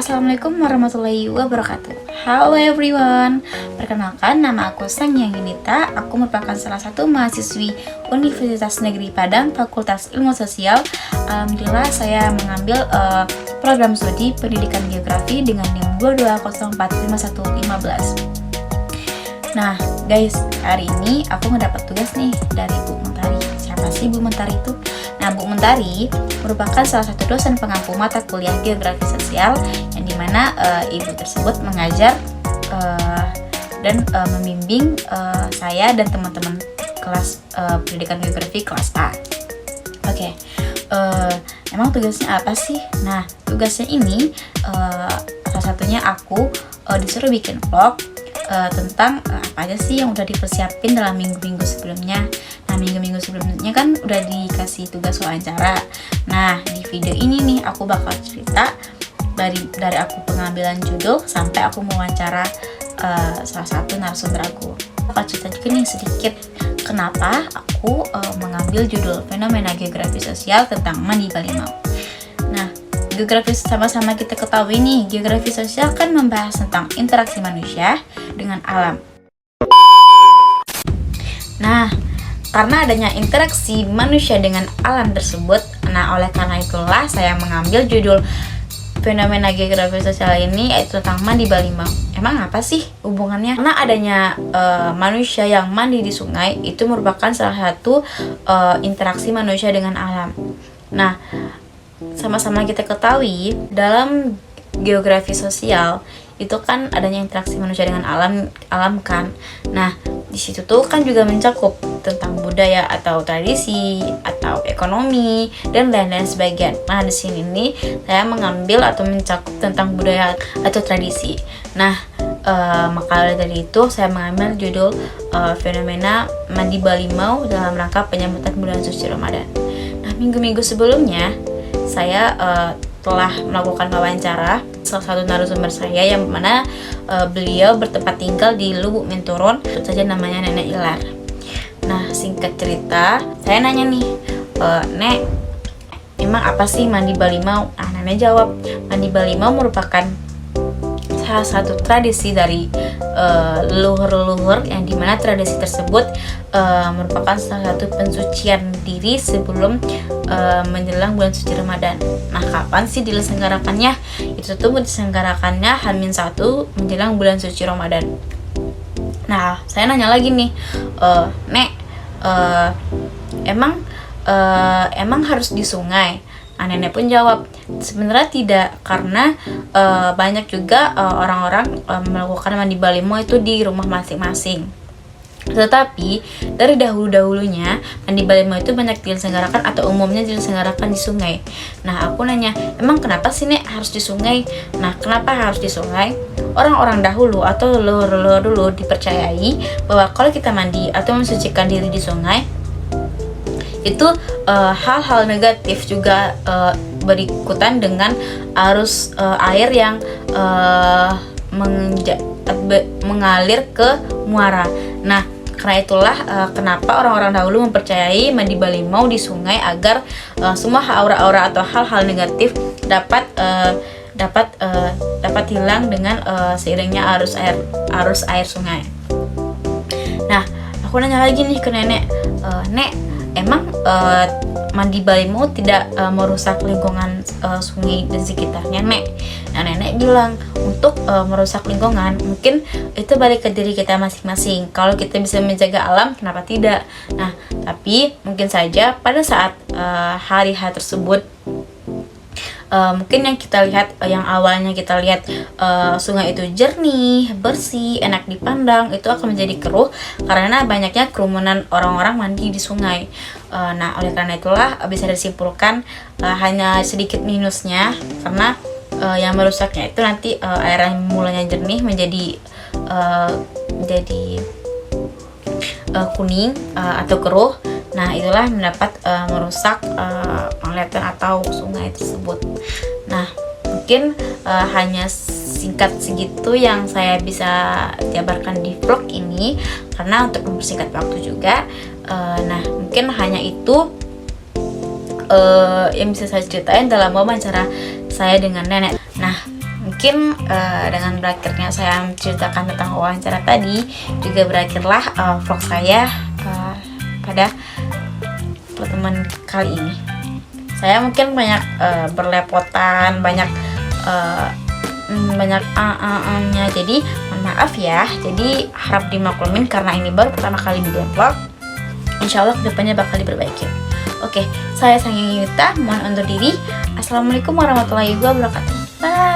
Assalamualaikum warahmatullahi wabarakatuh. Halo everyone, perkenalkan nama aku Sang-Hyang Yunita. Aku merupakan salah satu mahasiswi Universitas Negeri Padang, Fakultas Ilmu Sosial. Alhamdulillah saya mengambil program studi Pendidikan Geografi dengan NIM 22045115. Nah guys, hari ini aku mendapat tugas nih dari Bu Mentari. Siapa sih Bu Mentari itu? Nah, Bu Mentari merupakan salah satu dosen pengampu mata kuliah Geografi Sosial yang dimana ibu tersebut mengajar dan membimbing saya dan teman-teman kelas pendidikan geografi kelas A. Oke, emang tugasnya apa sih? Nah, tugasnya ini salah satunya aku disuruh bikin vlog tentang apa aja sih yang udah dipersiapin dalam minggu-minggu sebelumnya. Nah, minggu-minggu sebelumnya kan udah dikasih tugas wawancara. Nah, di video ini nih aku bakal cerita dari aku pengambilan judul sampai aku mewawancara salah satu narasumber aku. Aku cerita juga nih sedikit kenapa aku mengambil judul Fenomena Geografi Sosial tentang Mandi Balimau. Nah, geografi sama-sama kita ketahui nih, geografi sosial kan membahas tentang interaksi manusia dengan alam. Nah, karena adanya interaksi manusia dengan alam tersebut, nah oleh karena itulah saya mengambil judul Fenomena Geografi Sosial ini yaitu tentang mandi balimau. Emang apa sih hubungannya? Karena adanya manusia yang mandi di sungai itu merupakan salah satu interaksi manusia dengan alam. Nah, sama-sama kita ketahui dalam geografi sosial itu kan adanya interaksi manusia dengan alam kan. Nah, di situ tuh kan juga mencakup tentang budaya atau tradisi atau ekonomi dan lain-lain sebagainya. Nah, di sini nih saya mengambil atau mencakup tentang budaya atau tradisi. Nah, maka dari itu saya mengambil judul Fenomena Mandi Balimau dalam rangka penyambutan bulan suci Ramadan. Nah, minggu-minggu sebelumnya saya telah melakukan wawancara salah satu narasumber saya yang mana beliau bertempat tinggal di Lubuk Menturun, tentu saja namanya Nenek Ilar. Nah, singkat cerita, saya nanya nih, Nek, emang apa sih mandi balimau? Nah, Nenek jawab, mandi balimau merupakan salah satu tradisi dari leluhur-leluhur yang dimana tradisi tersebut merupakan salah satu pensucian diri sebelum menjelang bulan suci Ramadan. Nah, kapan sih diselenggarakannya? Itu tuh diselenggarakannya H-1 menjelang bulan suci Ramadan. Nah, saya nanya lagi nih, Nek, emang harus di sungai? Nah, Nenek pun jawab, sebenarnya tidak, karena banyak juga orang-orang melakukan mandi balimau itu di rumah masing-masing. Tetapi dari dahulu-dahulunya mandi balimau itu banyak diselenggarakan atau umumnya diselenggarakan di sungai. Nah, aku nanya, emang kenapa sih Nek harus di sungai? Nah, kenapa harus di sungai? Orang-orang dahulu atau leluhur-leluhur dulu dipercayai bahwa kalau kita mandi atau mensucikan diri di sungai itu hal-hal negatif juga berikutan dengan arus air yang mengalir ke muara. Nah, karena itulah kenapa orang-orang dahulu mempercayai mandi balimau di sungai agar semua aura-aura atau hal-hal negatif dapat hilang dengan seiringnya arus air sungai. Nah, aku nanya lagi nih ke Nenek, Nek, emang mandi balimau tidak merusak lingkungan sungai dan sekitarnya, Nek? Nah, Nenek bilang untuk merusak lingkungan mungkin itu balik ke diri kita masing-masing. Kalau kita bisa menjaga alam, kenapa tidak? Nah, tapi mungkin saja pada saat hari-hari tersebut mungkin yang kita lihat, yang awalnya kita lihat sungai itu jernih, bersih, enak dipandang, itu akan menjadi keruh karena banyaknya kerumunan orang-orang mandi di sungai. Nah, oleh karena itulah bisa disimpulkan hanya sedikit minusnya, karena yang merusaknya itu nanti air yang mulanya jernih menjadi kuning atau keruh. Nah, itulah mendapat merusak pengeliatan atau sungai tersebut. Nah, mungkin hanya singkat segitu yang saya bisa jabarkan di vlog ini, karena untuk mempersingkat waktu juga. Nah, mungkin hanya itu yang bisa saya ceritain dalam wawancara saya dengan Nenek. Nah, mungkin dengan berakhirnya saya menceritakan tentang wawancara tadi, juga berakhirlah vlog saya pada pertemuan kali ini. Saya mungkin banyak berlepotan, banyak nya, jadi mohon maaf ya. Jadi harap dimaklumin karena ini baru pertama kali bikin vlog. Insya Allah kedepannya bakal diperbaiki. Oke, saya Sang Yuta, mohon undur diri. Assalamualaikum warahmatullahi wabarakatuh. Bye.